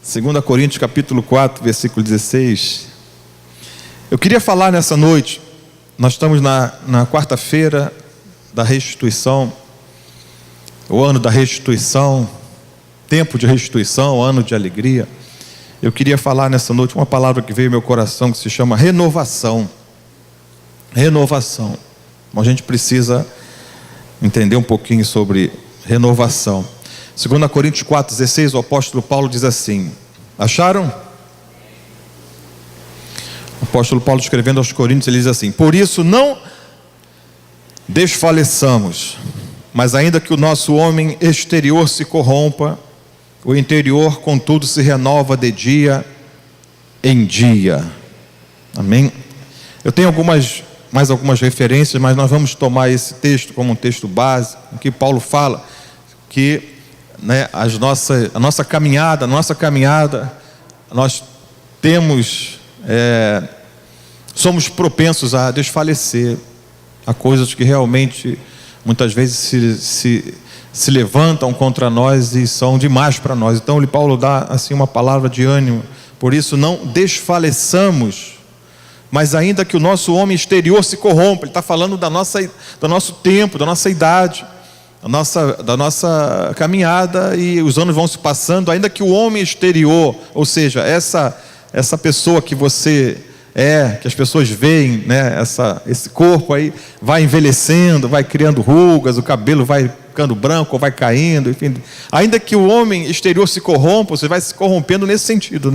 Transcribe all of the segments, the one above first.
2 Coríntios capítulo 4, versículo 16. Eu queria falar nessa noite, nós estamos na quarta-feira da restituição, o ano da restituição, tempo de restituição, ano de alegria. Eu queria falar nessa noite uma palavra que veio ao meu coração, que se chama renovação. Renovação. A gente precisa entender um pouquinho sobre renovação. 2 Coríntios 4, 16, o apóstolo Paulo diz assim, acharam? O apóstolo Paulo escrevendo aos Coríntios, ele diz assim: por isso não desfaleçamos, mas ainda que o nosso homem exterior se corrompa, o interior contudo se renova de dia em dia. Amém? Eu tenho mais algumas referências, mas nós vamos tomar esse texto como um texto base, em que Paulo fala que a nossa caminhada, nós temos, somos propensos a desfalecer, a coisas que realmente muitas vezes se levantam contra nós e são demais para nós. Então Paulo dá assim uma palavra de ânimo. Por isso não desfaleçamos, mas ainda que o nosso homem exterior se corrompa. Ele está falando do nosso tempo, da nossa idade, da nossa caminhada, e os anos vão se passando. Ainda que o homem exterior, ou seja, essa pessoa que você que as pessoas veem, esse corpo aí, vai envelhecendo, vai criando rugas, o cabelo vai ficando branco ou vai caindo, enfim. Ainda que o homem exterior se corrompa, você vai se corrompendo nesse sentido,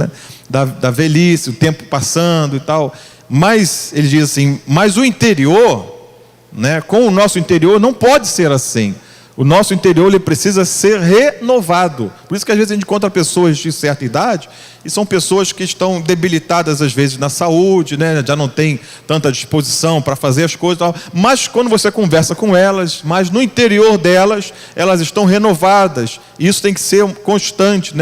da velhice, o tempo passando e tal. Mas ele diz assim, mas o interior, com o nosso interior não pode ser assim. O nosso interior ele precisa ser renovado. Por isso que às vezes a gente encontra pessoas de certa idade, e são pessoas que estão debilitadas às vezes na saúde, já não tem tanta disposição para fazer as coisas, mas quando você conversa com elas, mas no interior delas, elas estão renovadas. E isso tem que ser constante,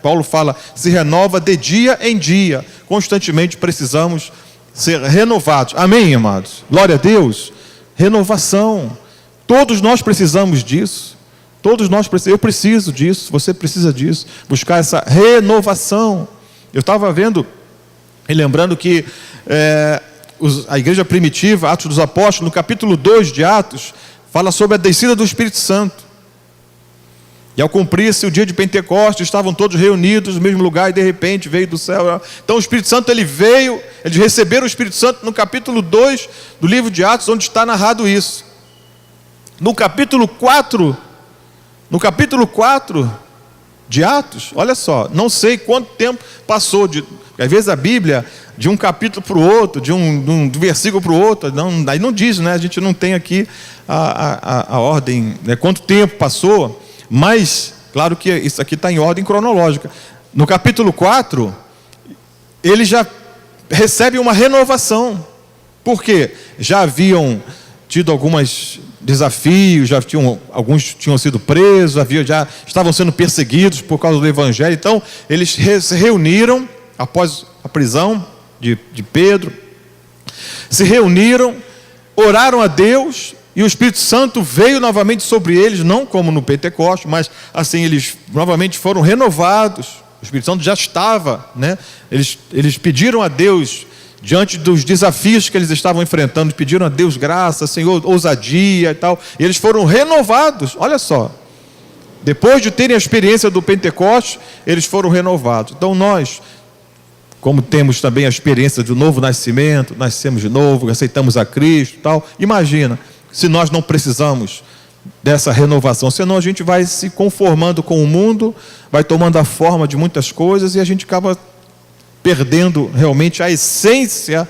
Paulo fala, se renova de dia em dia. Constantemente precisamos ser renovados. Amém, amados? Glória a Deus. Renovação. Todos nós precisamos disso. Eu preciso disso, você precisa disso. Buscar essa renovação. Eu estava vendo e lembrando que a igreja primitiva, Atos dos Apóstolos, no capítulo 2 de Atos, fala sobre a descida do Espírito Santo. E ao cumprir-se o dia de Pentecostes, estavam todos reunidos no mesmo lugar, e de repente veio do céu. Então o Espírito Santo ele veio, eles receberam o Espírito Santo no capítulo 2 do livro de Atos, onde está narrado isso. No capítulo 4 de Atos, olha só, não sei quanto tempo passou, às vezes a Bíblia, de um capítulo para o outro, de um versículo para o outro, aí não diz, a gente não tem aqui a ordem, quanto tempo passou, mas, claro que isso aqui está em ordem cronológica. No capítulo 4, ele já recebe uma renovação, porque já haviam tido alguns desafios, alguns tinham sido presos, já estavam sendo perseguidos por causa do Evangelho. Então eles se reuniram após a prisão de Pedro, se reuniram, oraram a Deus, e o Espírito Santo veio novamente sobre eles, não como no Pentecostes, mas assim eles novamente foram renovados. O Espírito Santo já estava, eles pediram a Deus, diante dos desafios que eles estavam enfrentando, pediram a Deus graça, Senhor, ousadia e tal, e eles foram renovados. Olha só, depois de terem a experiência do Pentecostes, eles foram renovados. Então nós, como temos também a experiência do novo nascimento, nascemos de novo, aceitamos a Cristo e tal, imagina, se nós não precisamos dessa renovação, senão a gente vai se conformando com o mundo, vai tomando a forma de muitas coisas, e a gente acaba perdendo realmente a essência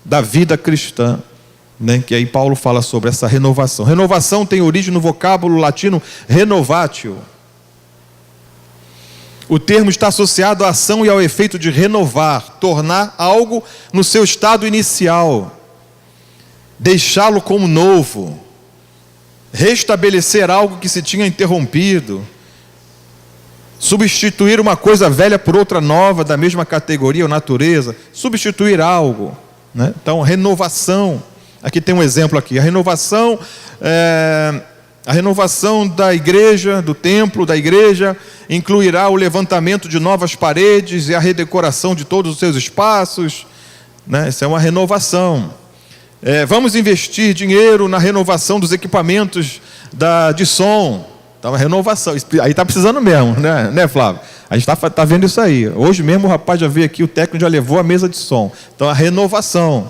da vida cristã, que aí Paulo fala sobre essa renovação. Renovação tem origem no vocábulo latino renovatio. O termo está associado à ação e ao efeito de renovar, tornar algo no seu estado inicial, deixá-lo como novo, restabelecer algo que se tinha interrompido, substituir uma coisa velha por outra nova, da mesma categoria ou natureza, substituir algo, Então, renovação, aqui tem um exemplo aqui, a renovação A renovação da igreja, do templo, da igreja, incluirá o levantamento de novas paredes e a redecoração de todos os seus espaços, né? Isso é uma renovação. Vamos investir dinheiro na renovação dos equipamentos de som. Então, uma renovação. Aí está precisando mesmo, né, Flávio? A gente está vendo isso aí. Hoje mesmo o rapaz já veio aqui, o técnico já levou a mesa de som. Então, a renovação.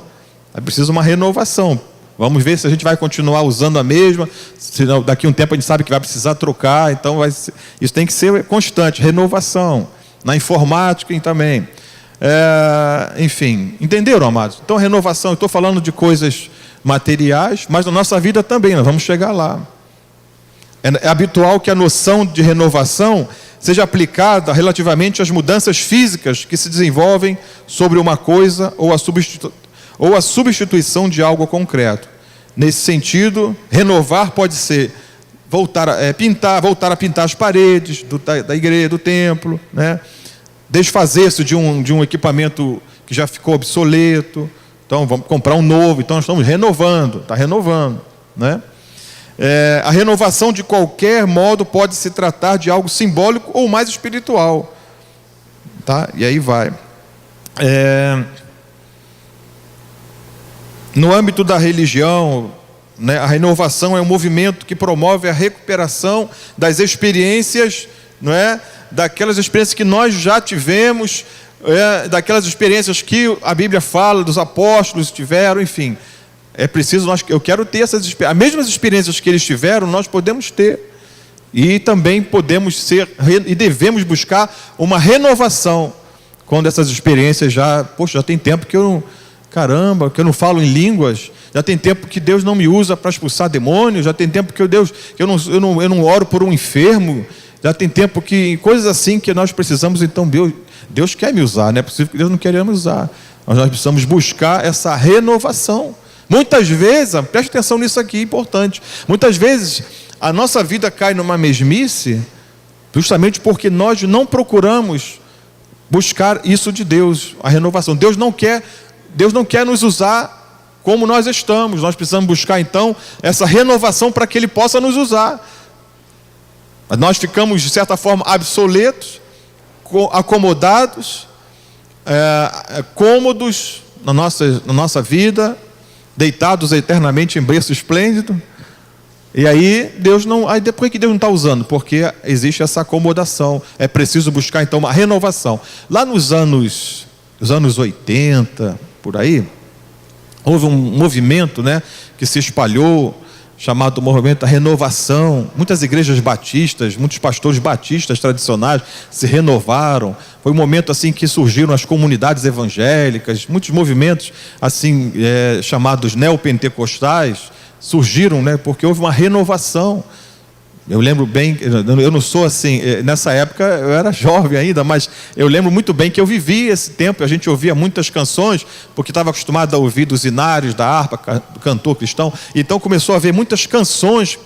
É preciso uma renovação. Vamos ver se a gente vai continuar usando a mesma, senão daqui a um tempo a gente sabe que vai precisar trocar, então isso tem que ser constante, renovação, na informática e também. Enfim, entenderam, amados? Então, renovação, eu estou falando de coisas materiais, mas na nossa vida também, nós vamos chegar lá. É habitual que a noção de renovação seja aplicada relativamente às mudanças físicas que se desenvolvem sobre uma coisa ou a substituição de algo concreto. Nesse sentido, renovar pode ser voltar a pintar as paredes da igreja, do templo, né? Desfazer-se de um equipamento que já ficou obsoleto. Então, vamos comprar um novo. Então, nós estamos renovando, está renovando, né? A renovação, de qualquer modo, pode se tratar de algo simbólico ou mais espiritual, tá? E aí vai. No âmbito da religião, né, a renovação é um movimento que promove a recuperação das experiências, não é? Daquelas experiências que nós já tivemos, daquelas experiências que a Bíblia fala, dos apóstolos tiveram, enfim. É preciso, eu quero ter as mesmas experiências que eles tiveram, nós podemos ter. E também podemos e devemos buscar uma renovação, quando essas experiências já tem tempo que eu não falo em línguas, já tem tempo que Deus não me usa para expulsar demônios, já tem tempo que eu não oro por um enfermo, já tem tempo que, coisas assim que nós precisamos, então Deus quer me usar, não é possível que Deus não queira me usar, mas nós precisamos buscar essa renovação. Muitas vezes, preste atenção nisso aqui, é importante, muitas vezes a nossa vida cai numa mesmice, justamente porque nós não procuramos buscar isso de Deus, a renovação. Deus não quer nos usar como nós estamos. Nós precisamos buscar então essa renovação para que Ele possa nos usar. Nós ficamos de certa forma obsoletos, acomodados, cômodos na nossa vida, deitados eternamente em berço esplêndido. E aí por que Deus não está usando? Porque existe essa acomodação. É preciso buscar então uma renovação. Lá nos anos 80, por aí, houve um movimento, né, que se espalhou, chamado movimento da renovação. Muitas igrejas batistas, muitos pastores batistas tradicionais se renovaram. Foi um momento assim que surgiram as comunidades evangélicas, muitos movimentos assim chamados neopentecostais surgiram, né, porque houve uma renovação. Eu lembro bem, eu não sou assim, nessa época eu era jovem ainda, mas eu lembro muito bem que eu vivi esse tempo. A gente ouvia muitas canções, porque estava acostumado a ouvir dos hinários, da harpa, do cantor cristão. Então começou a haver muitas canções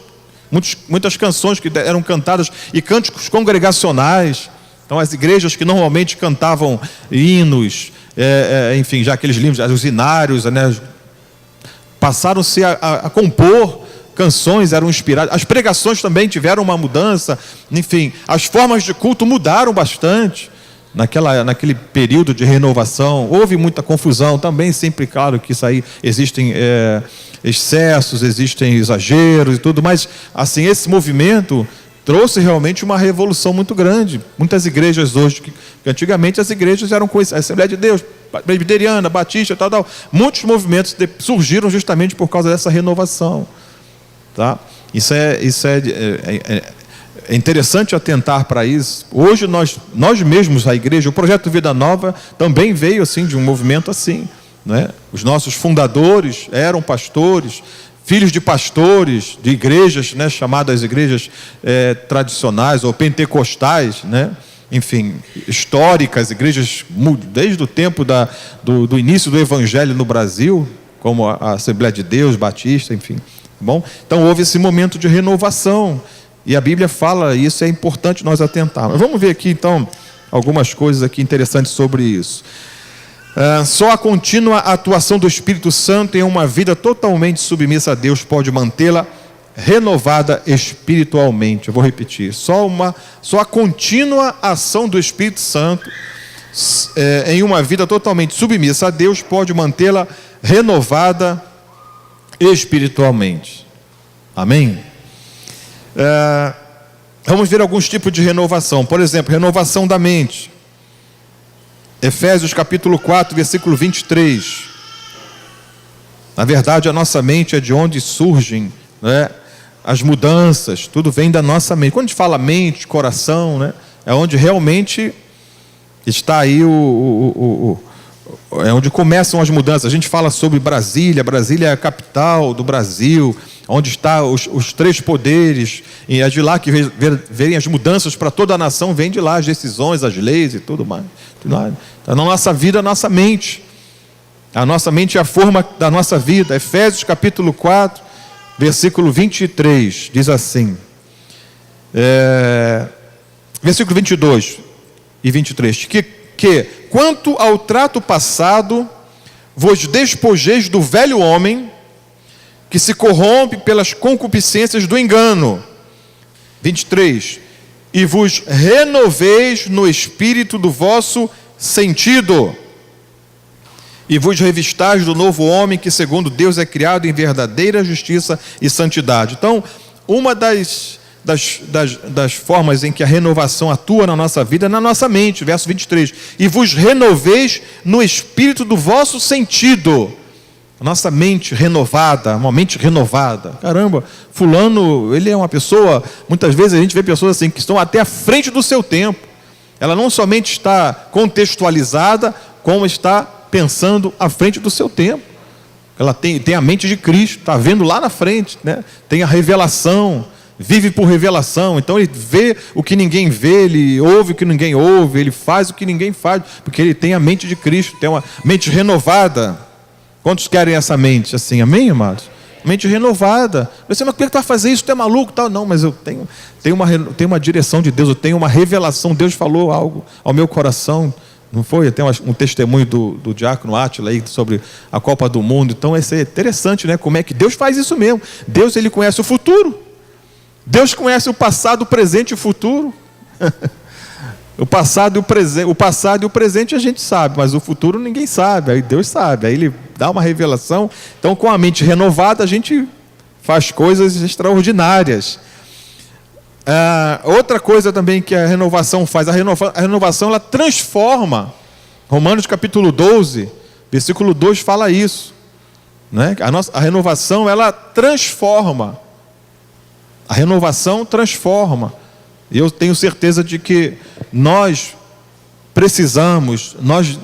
que eram cantadas, e cânticos congregacionais. Então as igrejas que normalmente cantavam hinos, enfim, já aqueles livros, os hinários, né, passaram-se a compor canções, eram inspiradas. As pregações também tiveram uma mudança. Enfim, as formas de culto mudaram bastante naquele período de renovação. Houve muita confusão também, sempre claro que isso aí existem excessos, existem exageros e tudo, mas assim, esse movimento trouxe realmente uma revolução muito grande. Muitas igrejas hoje, que antigamente as igrejas eram conhecidas, a Assembleia de Deus, Presbiteriana, Batista, tal, muitos movimentos surgiram justamente por causa dessa renovação. Tá? Isso é interessante atentar para isso. Hoje nós mesmos, a igreja, o projeto Vida Nova também veio assim de um movimento assim, né? Os nossos fundadores eram pastores, filhos de pastores de igrejas, né, chamadas igrejas tradicionais ou pentecostais, né? Enfim, históricas, igrejas desde o tempo do início do Evangelho no Brasil, como a Assembleia de Deus, Batista, enfim. Bom, então houve esse momento de renovação, e a Bíblia fala, e isso é importante nós atentarmos. Vamos ver aqui então algumas coisas aqui interessantes sobre isso. Só a contínua atuação do Espírito Santo em uma vida totalmente submissa a Deus pode mantê-la renovada espiritualmente. Eu vou repetir, só a contínua ação do Espírito Santo em uma vida totalmente submissa a Deus pode mantê-la renovada espiritualmente. Amém? Vamos ver alguns tipos de renovação. Por exemplo, renovação da mente. Efésios capítulo 4, versículo 23. Na verdade, a nossa mente é de onde surgem, né, as mudanças. Tudo vem da nossa mente. Quando a gente fala mente, coração, né, é onde realmente está aí é onde começam as mudanças. A gente fala sobre Brasília. Brasília é a capital do Brasil, onde estão os três poderes, e é de lá que vêm as mudanças para toda a nação, vem de lá as decisões, as leis e tudo mais. Está na nossa vida, a nossa mente. A nossa mente é a forma da nossa vida. Efésios capítulo 4, versículo 23, diz assim, versículo 22 e 23, que quanto ao trato passado, vos despojeis do velho homem, que se corrompe pelas concupiscências do engano. 23, e vos renoveis no espírito do vosso sentido, e vos revistais do novo homem, que segundo Deus é criado em verdadeira justiça e santidade. Então, uma das formas em que a renovação atua na nossa vida é na nossa mente. Verso 23, e vos renoveis no espírito do vosso sentido. A nossa mente renovada, uma mente renovada. Caramba, fulano, ele é uma pessoa, muitas vezes a gente vê pessoas assim, que estão até à frente do seu tempo. Ela não somente está contextualizada, como está pensando à frente do seu tempo. Ela tem a mente de Cristo, está vendo lá na frente, né? Tem a revelação, vive por revelação. Então ele vê o que ninguém vê, ele ouve o que ninguém ouve, ele faz o que ninguém faz, porque ele tem a mente de Cristo, tem uma mente renovada. Quantos querem essa mente assim? Amém, amados? Mente renovada. Você, mas por que tu vai fazer isso? Tu é maluco? Tal? Não, mas eu tenho uma direção de Deus, eu tenho uma revelação. Deus falou algo ao meu coração. Não foi? Tem um testemunho do diácono Átila aí sobre a Copa do Mundo. Então, isso é interessante, né? Como é que Deus faz isso mesmo. Deus, ele conhece o futuro. Deus conhece o passado, o presente e o futuro. O passado e o presente a gente sabe, mas o futuro ninguém sabe. Aí Deus sabe, aí ele dá uma revelação. Então, com a mente renovada, a gente faz coisas extraordinárias. Outra coisa também que a renovação faz, a renovação ela transforma. Romanos capítulo 12, versículo 2 fala isso, né? A renovação ela transforma. A renovação transforma. E eu tenho certeza de que nós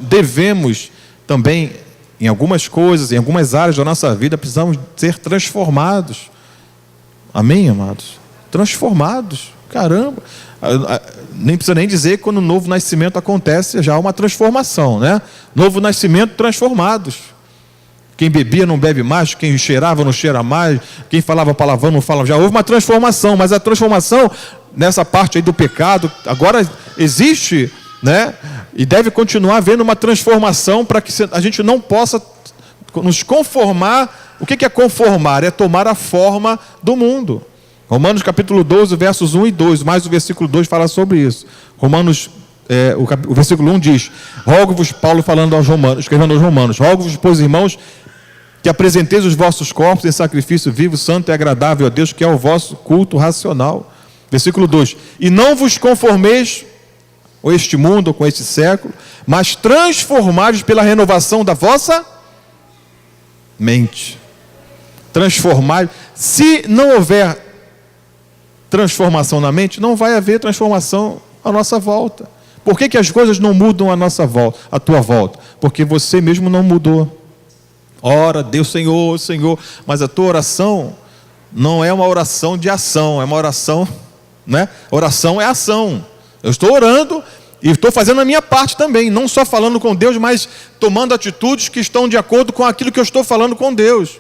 devemos também, em algumas coisas, em algumas áreas da nossa vida, precisamos ser transformados. Amém, amados? Transformados. Caramba. Nem precisa nem dizer que quando o novo nascimento acontece, já há uma transformação, né? Novo nascimento, transformados. Quem bebia não bebe mais, quem cheirava não cheira mais, quem falava palavrão não fala. Já houve uma transformação, mas a transformação nessa parte aí do pecado, agora existe, né? E deve continuar havendo uma transformação para que a gente não possa nos conformar. O que é conformar? É tomar a forma do mundo. Romanos capítulo 12, versos 1 e 2, mais o versículo 2 fala sobre isso. O versículo 1 diz: rogo-vos, Paulo falando aos Romanos, escrevendo aos Romanos, rogo-vos, pois irmãos, que apresenteis os vossos corpos em sacrifício vivo, santo e agradável a Deus, que é o vosso culto racional. Versículo 2: e não vos conformeis com este mundo ou com este século, mas transformados pela renovação da vossa mente. Transformados. Se não houver transformação na mente, não vai haver transformação à nossa volta. Por que as coisas não mudam à nossa volta, à tua volta? Porque você mesmo não mudou. Ora, Deus, Senhor, Senhor, mas a tua oração não é uma oração de ação, é uma oração, né? Oração é ação. Eu estou orando e estou fazendo a minha parte também, não só falando com Deus, mas tomando atitudes que estão de acordo com aquilo que eu estou falando com Deus.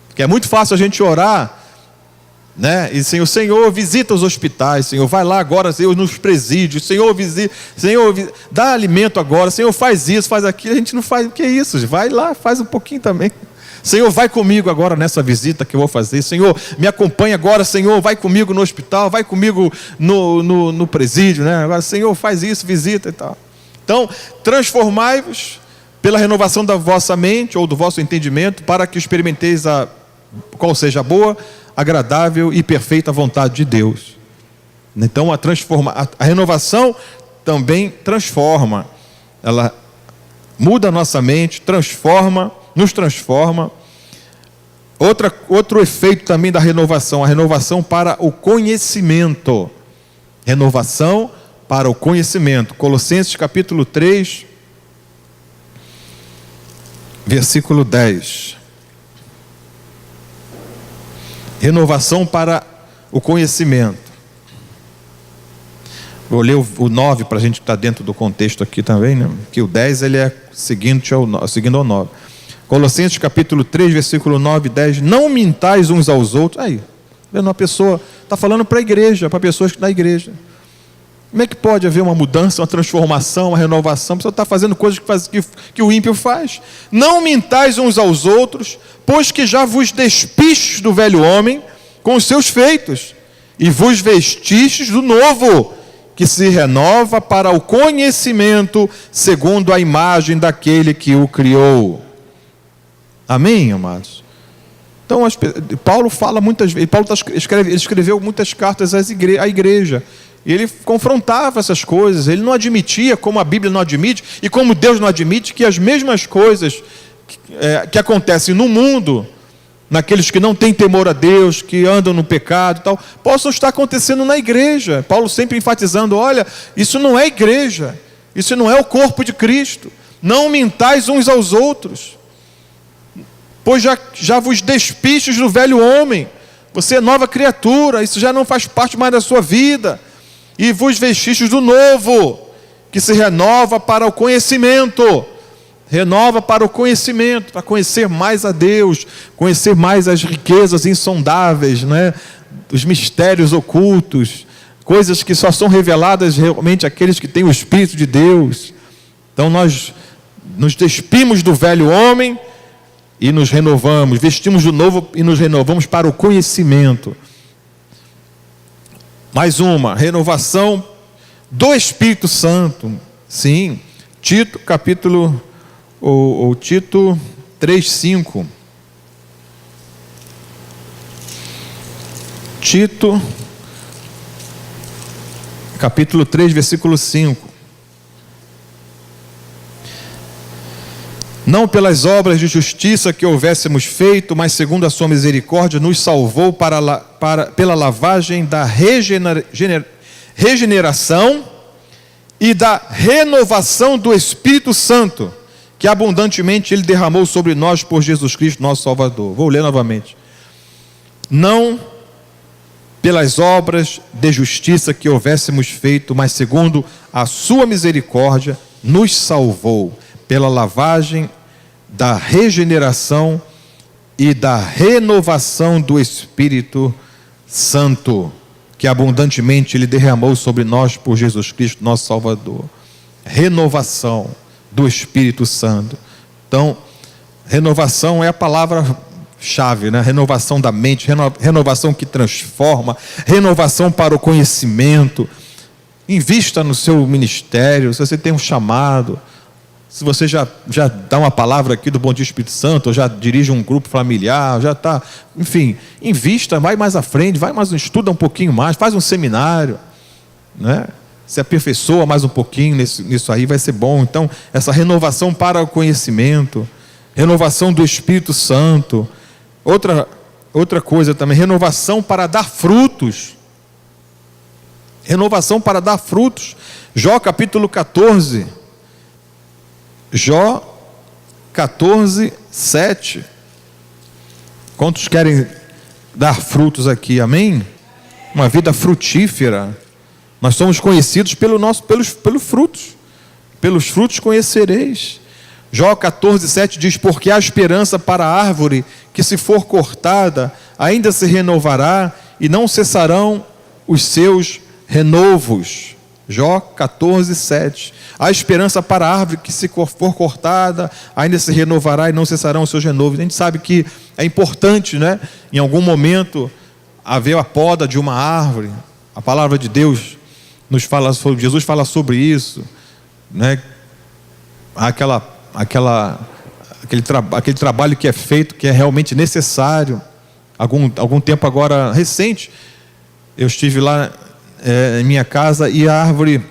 Porque é muito fácil a gente orar, né? E Senhor, visita os hospitais, Senhor, vai lá agora, Senhor, nos presídios, Senhor, visita, Senhor, dá alimento agora, Senhor, faz isso, faz aquilo. A gente não faz, o que é isso? Vai lá, faz um pouquinho também, Senhor, vai comigo agora nessa visita que eu vou fazer. Senhor, me acompanha agora. Senhor, vai comigo no hospital, vai comigo no presídio, né? Agora, Senhor, faz isso, visita e tal. Então, transformai-vos pela renovação da vossa mente ou do vosso entendimento, para que experimenteis qual seja a boa, agradável e perfeita vontade de Deus. Então, a renovação também transforma. Ela muda a nossa mente, nos transforma. Outro efeito também da renovação, a renovação para o conhecimento. Renovação para o conhecimento. Colossenses capítulo 3, versículo 10. Renovação para o conhecimento. Vou ler o 9 para a gente que está dentro do contexto aqui também, né? Que o 10 ele é seguindo ao 9. Colossenses capítulo 3, versículo 9 e 10. Não mintais uns aos outros. Aí, vendo uma pessoa, está falando para a igreja, para pessoas que estão na igreja. Como é que pode haver uma mudança, uma transformação, uma renovação? A pessoa está fazendo coisas que o ímpio faz. Não mintais uns aos outros, pois que já vos despistes do velho homem com os seus feitos, e vos vestistes do novo, que se renova para o conhecimento segundo a imagem daquele que o criou. Amém, amados? Então, Paulo fala muitas vezes, ele escreveu muitas cartas à igreja, e ele confrontava essas coisas, ele não admitia, como a Bíblia não admite, e como Deus não admite, que as mesmas coisas que acontecem no mundo, naqueles que não têm temor a Deus, que andam no pecado e tal, possam estar acontecendo na igreja. Paulo sempre enfatizando, olha, isso não é igreja, isso não é o corpo de Cristo. Não mintais uns aos outros, pois já vos despistes do velho homem, você é nova criatura, isso já não faz parte mais da sua vida, e vos vestistes do novo, que se renova para o conhecimento. Renova para o conhecimento, para conhecer mais a Deus, conhecer mais as riquezas insondáveis, né? Os mistérios ocultos, coisas que só são reveladas realmente àqueles que têm o Espírito de Deus. Então nós nos despimos do velho homem e nos renovamos, vestimos do novo e nos renovamos para o conhecimento. Mais uma, renovação do Espírito Santo. Sim, Tito capítulo... Ou Tito 3,5. Tito, capítulo 3, versículo 5. Não pelas obras de justiça que houvéssemos feito, mas segundo a sua misericórdia, nos salvou pela lavagem da regeneração e da renovação do Espírito Santo, que abundantemente Ele derramou sobre nós por Jesus Cristo, nosso Salvador. Vou ler novamente. Não pelas obras de justiça que houvéssemos feito, mas segundo a sua misericórdia, nos salvou pela lavagem da regeneração e da renovação do Espírito Santo, que abundantemente Ele derramou sobre nós por Jesus Cristo, nosso Salvador. Renovação do Espírito Santo. Então, renovação é a palavra-chave, né? Renovação da mente, renovação que transforma, renovação para o conhecimento. Invista no seu ministério, se você tem um chamado, se você já dá uma palavra aqui do Bom Dia Espírito Santo, ou já dirige um grupo familiar, já está, enfim, invista, vai mais à frente, estuda um pouquinho mais, faz um seminário, né? Se aperfeiçoa mais um pouquinho nisso aí, vai ser bom. Então, essa renovação para o conhecimento, renovação do Espírito Santo. Outra coisa também, renovação para dar frutos. Renovação para dar frutos. Jó capítulo 14. Jó 14, 7. Quantos querem dar frutos aqui? Amém? Uma vida frutífera. Nós somos conhecidos pelos frutos. Pelos frutos conhecereis. Jó 14, 7 diz, porque há esperança para a árvore que, se for cortada, ainda se renovará, e não cessarão os seus renovos. Jó 14, 7. Há esperança para a árvore que, se for cortada, ainda se renovará e não cessarão os seus renovos. A gente sabe que é importante, né, em algum momento, haver a poda de uma árvore. A palavra de Deus nos fala sobre, Jesus fala sobre isso, né? Aquele trabalho que é feito, que é realmente necessário. Algum tempo agora, recente, eu estive lá em minha casa e a árvore,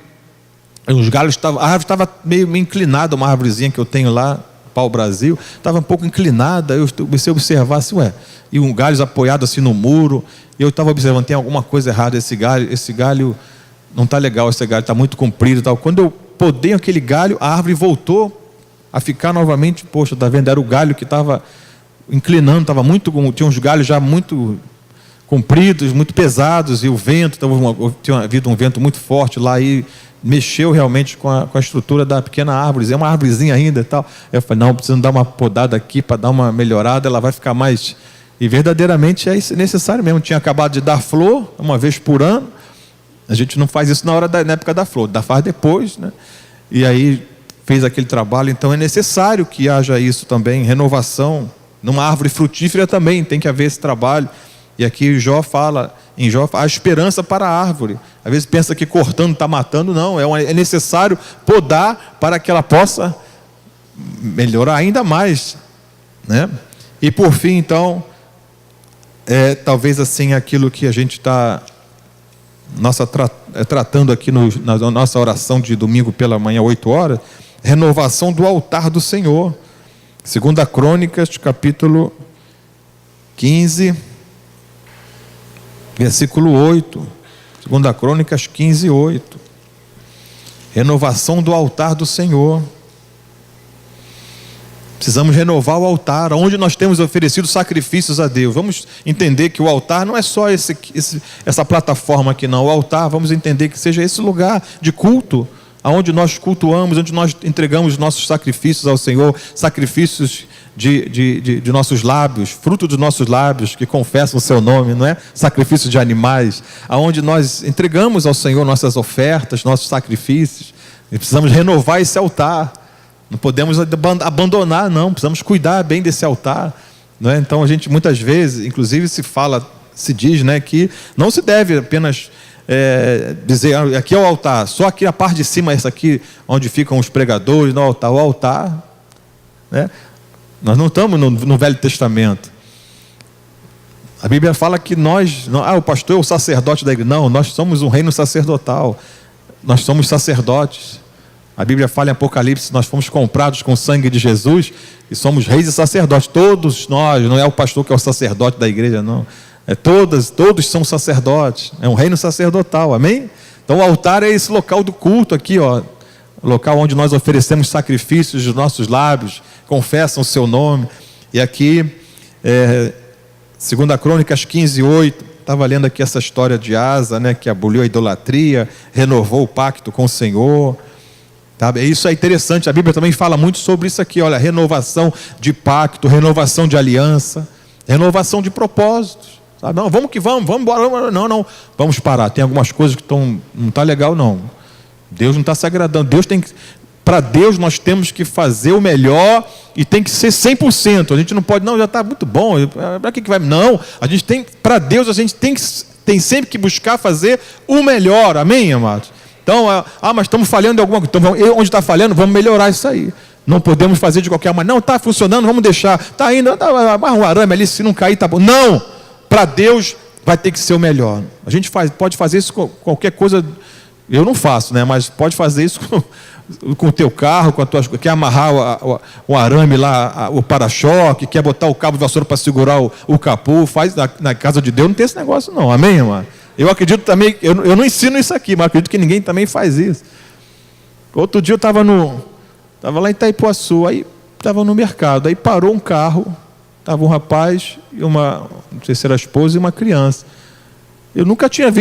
os galhos estavam, a árvore estava meio inclinada, uma árvorezinha que eu tenho lá, pau-brasil, estava um pouco inclinada. Eu comecei a observar assim, e um galho apoiado assim no muro, e eu estava observando, tem alguma coisa errada, esse galho não está legal, esse galho está muito comprido e tal. Quando eu podei aquele galho, a árvore voltou a ficar novamente, poxa, está vendo, era o galho que estava inclinando, tinha uns galhos já muito compridos, muito pesados, e o vento, tinha havido um vento muito forte lá, e mexeu realmente com a estrutura da pequena árvore, é uma árvorezinha ainda e tal. Eu falei, não, preciso dar uma podada aqui para dar uma melhorada, ela vai ficar mais... E verdadeiramente é necessário mesmo. Tinha acabado de dar flor, uma vez por ano. A gente não faz isso na época da flor, faz depois, né? E aí fez aquele trabalho. Então é necessário que haja isso também, renovação. Numa árvore frutífera também tem que haver esse trabalho. E aqui em Jó fala, há esperança para a árvore. Às vezes pensa que cortando está matando, não. É necessário podar para que ela possa melhorar ainda mais, né? E por fim, então, talvez assim aquilo que a gente está tratando aqui na nossa oração de domingo pela manhã, 8 horas, renovação do altar do Senhor. 2 Crônicas, capítulo 15, versículo 8. 2 Crônicas 15, 8. Renovação do altar do Senhor. Precisamos renovar o altar, onde nós temos oferecido sacrifícios a Deus. Vamos entender que o altar não é só essa plataforma aqui, não. O altar, vamos entender que seja esse lugar de culto, onde nós cultuamos, onde nós entregamos nossos sacrifícios ao Senhor, sacrifícios de nossos lábios, fruto dos nossos lábios que confessam o seu nome, não é? Sacrifício de animais, aonde nós entregamos ao Senhor nossas ofertas, nossos sacrifícios. E precisamos renovar esse altar. Não podemos abandonar, não. Precisamos cuidar bem desse altar, não é? Então a gente muitas vezes, inclusive se diz, né, que não se deve apenas dizer, aqui é o altar, só aqui a parte de cima, essa aqui, onde ficam os pregadores, no altar. O altar, né? Nós não estamos no Velho Testamento. A Bíblia fala que o pastor é o sacerdote da igreja. Não, nós somos um reino sacerdotal. Nós somos sacerdotes. A Bíblia fala em Apocalipse, nós fomos comprados com o sangue de Jesus e somos reis e sacerdotes. Todos nós, não é o pastor que é o sacerdote da igreja, não. Todos são sacerdotes. É um reino sacerdotal, amém? Então o altar é esse local do culto aqui, ó. O local onde nós oferecemos sacrifícios dos nossos lábios, confessam o seu nome. E aqui, 2 Crônicas 15, 8, estava lendo aqui essa história de Asa, né, que aboliu a idolatria, renovou o pacto com o Senhor. Tá? Isso é interessante, a Bíblia também fala muito sobre isso aqui, olha, renovação de pacto, renovação de aliança, renovação de propósitos. Sabe? Não, vamos que vamos embora. Não, vamos parar, tem algumas coisas que não está legal, não. Deus não está se agradando. Para Deus nós temos que fazer o melhor e tem que ser 100%. A gente não pode, não, já está muito bom, para que vai? Não, para Deus a gente tem sempre que buscar fazer o melhor, amém, amados? Então, mas estamos falhando em alguma coisa. Então, onde está falhando, vamos melhorar isso aí. Não podemos fazer de qualquer maneira. Não, está funcionando, vamos deixar. Está indo, amarra um arame ali, se não cair, está bom. Não, para Deus vai ter que ser o melhor. A gente pode fazer isso com qualquer coisa. Eu não faço, né? Mas pode fazer isso com o teu carro, com a tua, quer amarrar o arame lá, o para-choque, quer botar o cabo de vassoura para segurar o capô. Faz na casa de Deus, não tem esse negócio, não. Amém, irmão? Eu acredito também, eu não ensino isso aqui, mas acredito que ninguém também faz isso. Outro dia eu estava lá em Itaipuaçu, aí estava no mercado, aí parou um carro, estava um rapaz, não sei se era a esposa e uma criança. Eu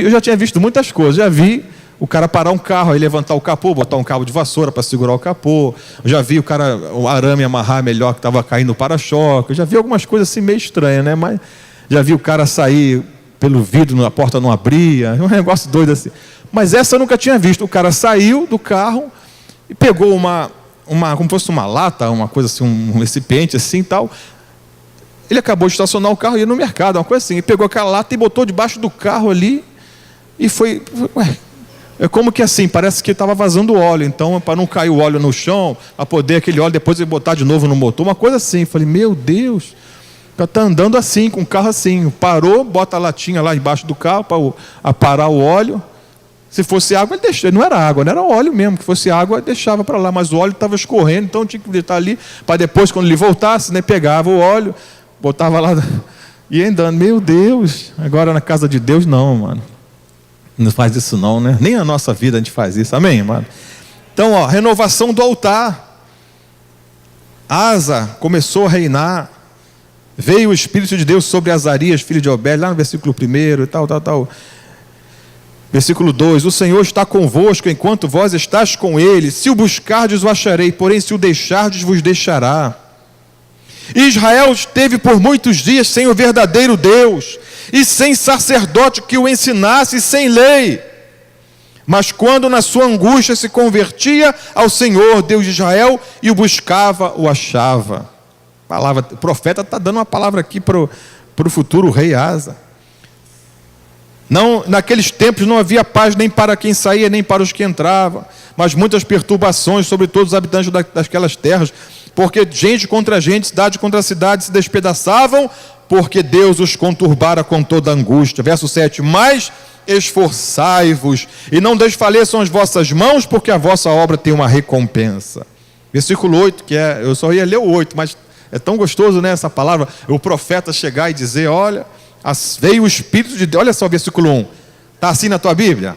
já tinha visto muitas coisas, já vi o cara parar um carro, aí levantar o capô, botar um cabo de vassoura para segurar o capô, eu já vi o arame amarrar melhor que estava caindo o para-choque, eu já vi algumas coisas assim meio estranhas, né? Mas já vi o cara sair pelo vidro, a porta não abria, um negócio doido assim. Mas essa eu nunca tinha visto. O cara saiu do carro e pegou como fosse uma lata, uma coisa assim, um recipiente assim e tal. Ele acabou de estacionar o carro e ia no mercado, uma coisa assim. Ele pegou aquela lata e botou debaixo do carro ali e foi... Ué, é como que assim, parece que estava vazando óleo. Então, para não cair o óleo no chão, para poder aquele óleo depois ele botar de novo no motor, uma coisa assim. Eu falei, meu Deus, está andando assim, com o carro assim. Parou, bota a latinha lá embaixo do carro para parar o óleo. Se fosse água, ele deixava. Não era água, não era óleo mesmo. Que fosse água, deixava para lá. Mas o óleo estava escorrendo, então tinha que deixar ali, para depois, quando ele voltasse, né, pegava o óleo, botava lá e ia andando. Meu Deus, agora na casa de Deus não, mano. Não faz isso não, né? Nem a nossa vida a gente faz isso, amém, mano? Então, ó, renovação do altar. Asa começou a reinar. Veio o Espírito de Deus sobre Azarias, filho de Obed, lá no versículo 1 e tal. Versículo 2, o Senhor está convosco enquanto vós estás com ele. Se o buscardes, o acharei, porém se o deixardes, vos deixará. Israel esteve por muitos dias sem o verdadeiro Deus, e sem sacerdote que o ensinasse, e sem lei. Mas quando na sua angústia se convertia ao Senhor, Deus de Israel, e o buscava, o achava. O profeta está dando uma palavra aqui para o futuro rei Asa. Não, naqueles tempos não havia paz nem para quem saía, nem para os que entravam, mas muitas perturbações sobre todos os habitantes daquelas terras, porque gente contra gente, cidade contra cidade se despedaçavam, porque Deus os conturbara com toda angústia. Verso 7, mas esforçai-vos, e não desfaleçam as vossas mãos, porque a vossa obra tem uma recompensa. Versículo 8, eu só ia ler o 8, mas é tão gostoso, né, essa palavra, o profeta chegar e dizer, olha, veio o Espírito de Deus, olha só o versículo 1, está assim na tua Bíblia?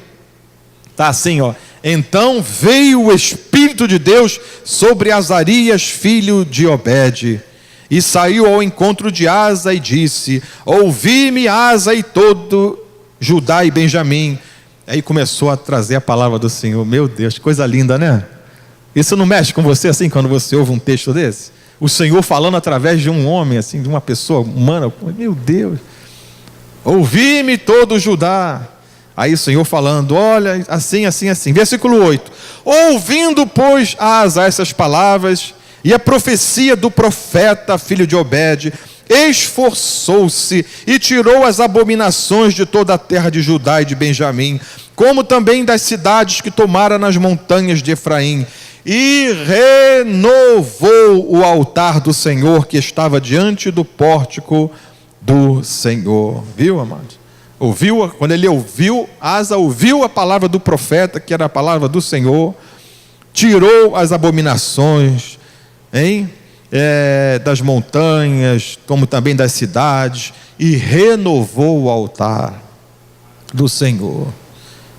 Está assim, ó. Então veio o Espírito de Deus sobre Azarias, filho de Obed, e saiu ao encontro de Asa e disse, ouvi-me Asa e todo Judá e Benjamim. Aí começou a trazer a palavra do Senhor. Meu Deus, que coisa linda, né? Isso não mexe com você assim, quando você ouve um texto desse? O Senhor falando através de um homem, assim, de uma pessoa humana. Meu Deus. Ouvi-me todo Judá. Aí o Senhor falando, olha, assim. Versículo 8. Ouvindo, pois, Asa essas palavras e a profecia do profeta, filho de Obed, esforçou-se e tirou as abominações de toda a terra de Judá e de Benjamim, como também das cidades que tomara nas montanhas de Efraim, e renovou o altar do Senhor que estava diante do pórtico do Senhor. Viu, amados? Quando ele ouviu, Asa ouviu a palavra do profeta, que era a palavra do Senhor, tirou as abominações, das montanhas, como também das cidades, e renovou o altar do Senhor,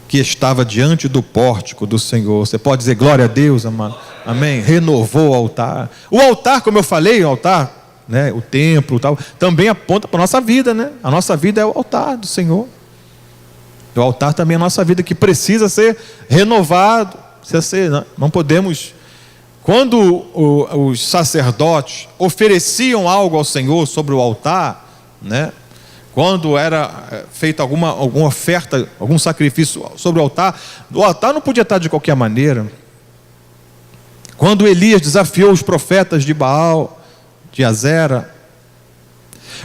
que estava diante do pórtico do Senhor. Você pode dizer glória a Deus, amado? Amém? Renovou o altar. O altar, como eu falei, o altar, né, o templo, tal, também aponta para a nossa vida, né? A nossa vida é o altar do Senhor. O altar também é a nossa vida, que precisa ser renovado. Não podemos. Quando os sacerdotes ofereciam algo ao Senhor sobre o altar, né? Quando era feita alguma oferta, algum sacrifício sobre o altar não podia estar de qualquer maneira. Quando Elias desafiou os profetas de Baal, de Azera,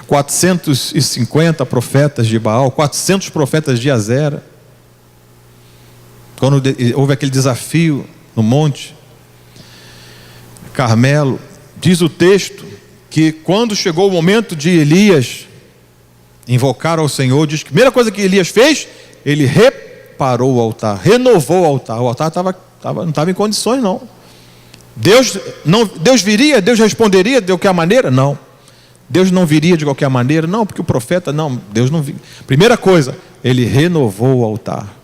450 profetas de Baal, 400 profetas de Azera, quando houve aquele desafio no monte Carmelo, diz o texto que quando chegou o momento de Elias invocar ao Senhor, diz que a primeira coisa que Elias fez, ele reparou o altar, renovou o altar não estava em condições não. Deus viria, Deus responderia de qualquer maneira? Não. Deus não viria de qualquer maneira? Não, porque o profeta, Deus não viria. Primeira coisa, ele renovou o altar.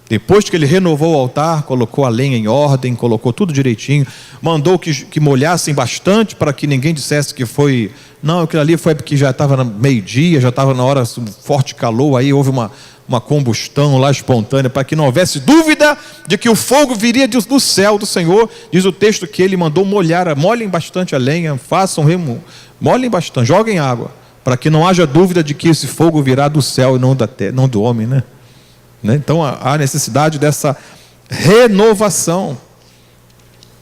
Depois que ele renovou o altar, colocou a lenha em ordem, colocou tudo direitinho, mandou que molhassem bastante para que ninguém dissesse que foi... Não, aquilo ali foi porque já estava no meio-dia, já estava na hora de forte calor, aí houve uma combustão lá espontânea, para que não houvesse dúvida de que o fogo viria do céu do Senhor. Diz o texto que ele mandou molhem bastante a lenha, molhem bastante, joguem água, para que não haja dúvida de que esse fogo virá do céu e não do homem, né? né? Então há necessidade dessa renovação.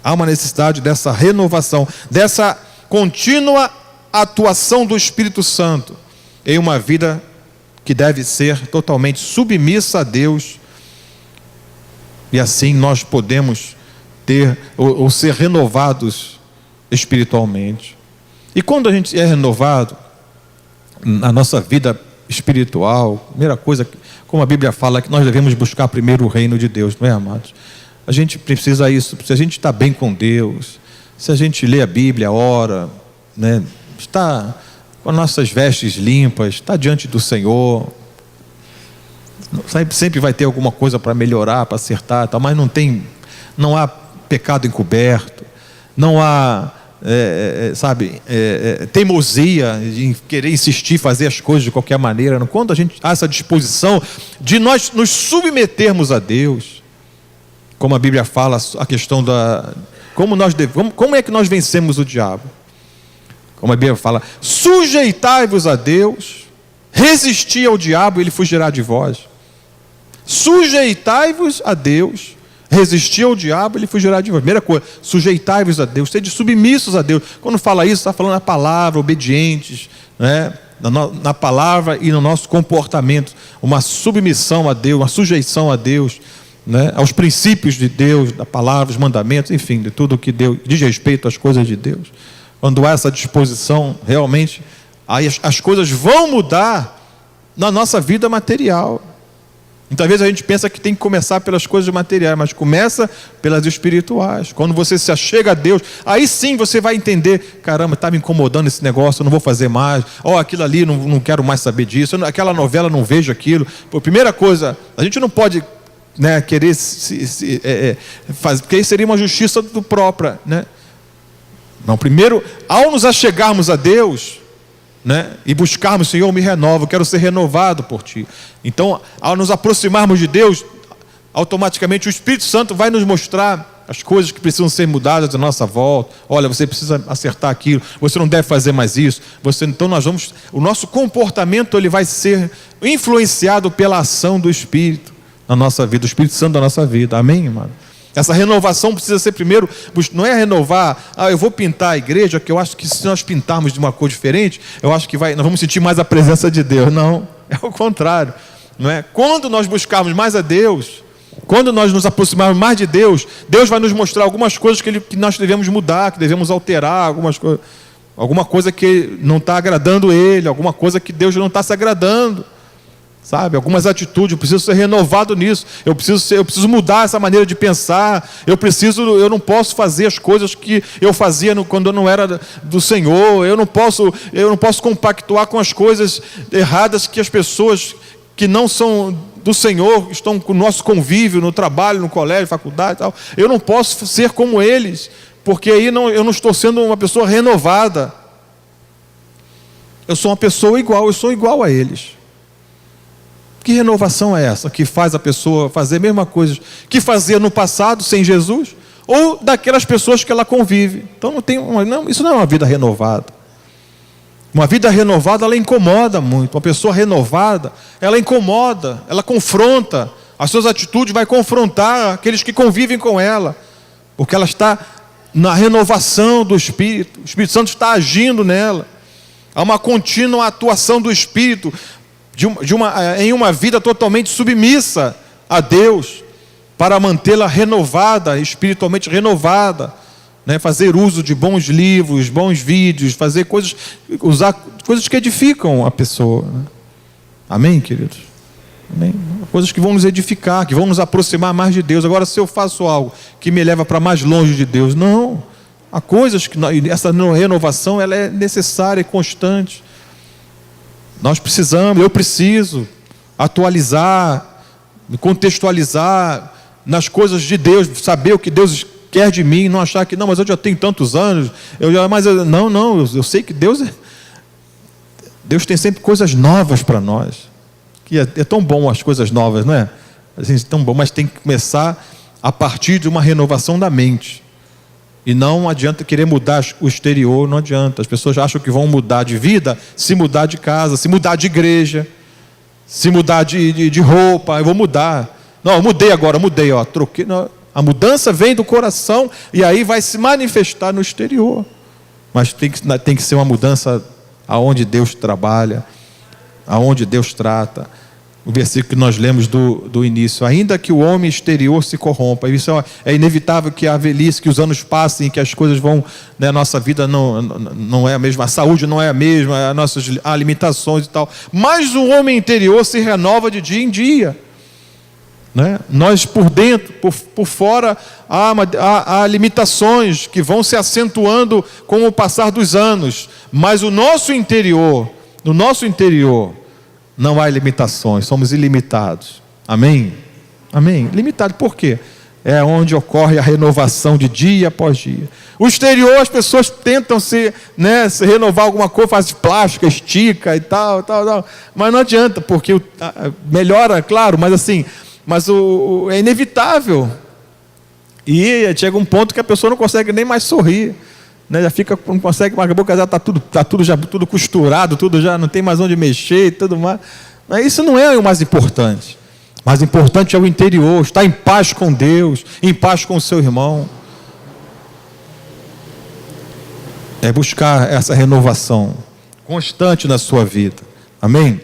Há uma necessidade dessa renovação, dessa contínua atuação do Espírito Santo em uma vida que deve ser totalmente submissa a Deus, e assim nós podemos ter ou ser renovados espiritualmente. E quando a gente é renovado na nossa vida espiritual, a primeira coisa, como a Bíblia fala, que nós devemos buscar primeiro o reino de Deus, não é, amados? A gente precisa isso. Se a gente está bem com Deus, se a gente lê a Bíblia, ora, né, está com as nossas vestes limpas, está diante do Senhor, sempre vai ter alguma coisa para melhorar, para acertar, tá? Mas não há pecado encoberto, não há teimosia em querer insistir, fazer as coisas de qualquer maneira. Quando a gente há essa disposição de nós nos submetermos a Deus, como a Bíblia fala, a questão da como é que nós vencemos o diabo? Como a Bíblia fala, sujeitai-vos a Deus, resisti ao diabo, ele fugirá de vós. Sujeitai-vos a Deus, resisti ao diabo, ele fugirá de vós. Primeira coisa, sujeitai-vos a Deus, sede submissos a Deus. Quando fala isso, está falando a palavra, obedientes, né? Na palavra e no nosso comportamento, uma submissão a Deus, uma sujeição a Deus, né? Aos princípios de Deus, da palavra, os mandamentos, enfim, de tudo que Deus diz respeito às coisas de Deus. Quando há essa disposição, realmente, aí as coisas vão mudar na nossa vida material. Muitas vezes a gente pensa que tem que começar pelas coisas materiais, mas começa pelas espirituais. Quando você se achega a Deus, aí sim você vai entender, caramba, está me incomodando esse negócio, eu não vou fazer mais, aquilo ali, não quero mais saber disso, aquela novela, não vejo aquilo. Primeira coisa, a gente não pode, né, querer fazer, porque aí seria uma justiça do própria, né? Não, primeiro, ao nos achegarmos a Deus, né, e buscarmos, Senhor, me renova, eu quero ser renovado por Ti. Então, ao nos aproximarmos de Deus, automaticamente o Espírito Santo vai nos mostrar as coisas que precisam ser mudadas à nossa volta. Olha, você precisa acertar aquilo, você não deve fazer mais isso. Então o nosso comportamento ele vai ser influenciado pela ação do Espírito na nossa vida, do Espírito Santo da nossa vida. Amém, irmão? Essa renovação precisa ser primeiro, não é renovar, eu vou pintar a igreja, que eu acho que se nós pintarmos de uma cor diferente, eu acho que nós vamos sentir mais a presença de Deus. Não, é o contrário, não é? Quando nós buscarmos mais a Deus, quando nós nos aproximarmos mais de Deus, Deus vai nos mostrar algumas coisas que nós devemos mudar, que devemos alterar, alguma coisa que não está agradando Ele, alguma coisa que Deus não está se agradando. Sabe, algumas atitudes, eu preciso ser renovado nisso, eu preciso mudar essa maneira de pensar, eu não posso fazer as coisas que eu fazia quando eu não era do Senhor, eu não posso compactuar com as coisas erradas que as pessoas que não são do Senhor estão com o nosso convívio, no trabalho, no colégio, faculdade e tal. Eu não posso ser como eles, porque aí eu não estou sendo uma pessoa renovada. Eu sou uma pessoa igual, eu sou igual a eles. Que renovação é essa que faz a pessoa fazer a mesma coisa que fazia no passado sem Jesus, ou daquelas pessoas que ela convive? Então isso não é uma vida renovada. Uma vida renovada, ela incomoda muito. Uma pessoa renovada, ela incomoda, ela confronta. As suas atitudes vai confrontar aqueles que convivem com ela, porque ela está na renovação do Espírito. O Espírito Santo está agindo nela. Há uma contínua atuação do Espírito em uma vida totalmente submissa a Deus, para mantê-la renovada, espiritualmente renovada, né? Fazer uso de bons livros, bons vídeos, usar coisas que edificam a pessoa, né? Amém, queridos? Amém? Coisas que vão nos edificar, que vão nos aproximar mais de Deus. Agora, se eu faço algo que me leva para mais longe de Deus, não. Há coisas que essa renovação ela é necessária e constante. Eu preciso atualizar, me contextualizar nas coisas de Deus, saber o que Deus quer de mim, não achar que, mas eu já tenho tantos anos, eu sei que Deus tem sempre coisas novas para nós, que é tão bom as coisas novas, não é? Assim, tão bom, mas tem que começar a partir de uma renovação da mente. E não adianta querer mudar o exterior, não adianta. As pessoas acham que vão mudar de vida se mudar de casa, se mudar de igreja, Se mudar de roupa, eu vou mudar. Não, eu mudei agora, mudei, ó, troquei. Não, a mudança vem do coração e aí vai se manifestar no exterior. Mas tem que ser uma mudança aonde Deus trabalha, aonde Deus trata. O versículo que nós lemos do início: ainda que o homem exterior se corrompa. Isso é inevitável, que a velhice, que os anos passem, que as coisas vão, né, a nossa vida não é a mesma, a saúde não é a mesma, as nossas limitações e tal. Mas o homem interior se renova de dia em dia. Né? Nós por dentro, por fora, há limitações que vão se acentuando com o passar dos anos. Mas no nosso interior, não há limitações, somos ilimitados. Amém? Amém? Limitado por quê? É onde ocorre a renovação de dia após dia. O exterior, as pessoas tentam se renovar alguma coisa, faz plástica, estica e tal. Mas não adianta, porque melhora, claro, mas é inevitável. E chega um ponto que a pessoa não consegue nem mais sorrir. Né, já fica, não consegue, mas a boca já está tudo costurado, tudo já não tem mais onde mexer e tudo mais. Mas isso não é o mais importante. O mais importante é o interior, estar em paz com Deus, em paz com o seu irmão. É buscar essa renovação constante na sua vida. Amém?